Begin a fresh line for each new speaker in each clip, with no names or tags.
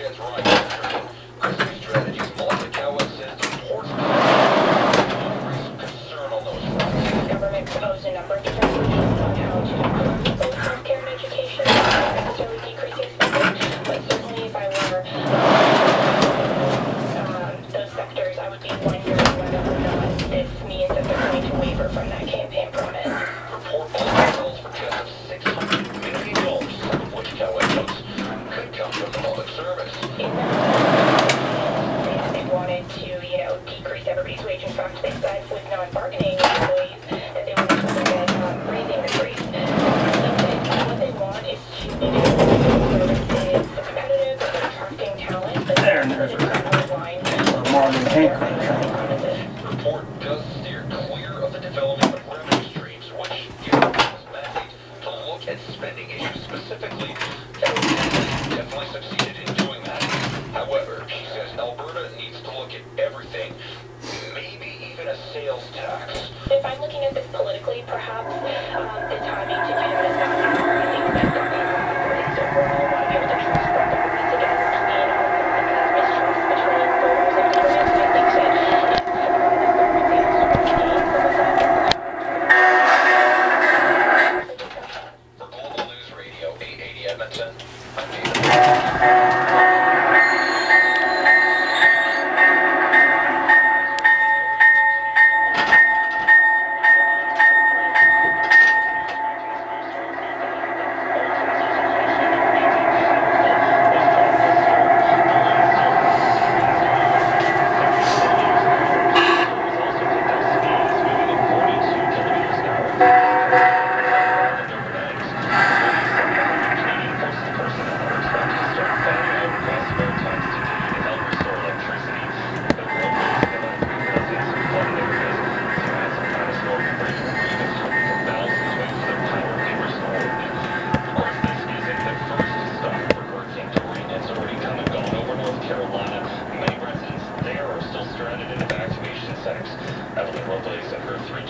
Chance Ryan yesterday. Christmas strategies, multi-cow system, ports, concern on those fronts.
The government proposed a number of different solutions on how to improve both healthcare and education, not necessarily decreasing spending, but certainly if I were those sectors, I would be wondering whether or not this means that they're going to waver from that campaign promise.
Report calls for cuts of $600 million, some of which cow inputs could come from the public service.
They wanted to, decrease everybody's wage. In fact, they said with non-bargaining employees that they were looking at raising the rates. I think that what they want is to make sure that the service is competitive, that they're attracting talent, but
there's
a line.
Marvin Hank.
The report does steer clear of the development of revenue streams, which was mandate to look at spending issues specifically. Definitely succeeded in doing that. However, she says Alberta needs to look at everything, maybe even a sales tax.
If I'm looking at this politically, perhaps the timing to do that is not now. I think that government operates overall want to be able to trust what governments again, we're seeing a lot of mistrust between voters and governments, and I think that if this government is gain some of that.
For Global News Radio 880 Edmonton, I'm David.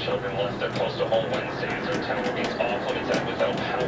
Children left their coastal home Wednesday as their town remains off limits and without power.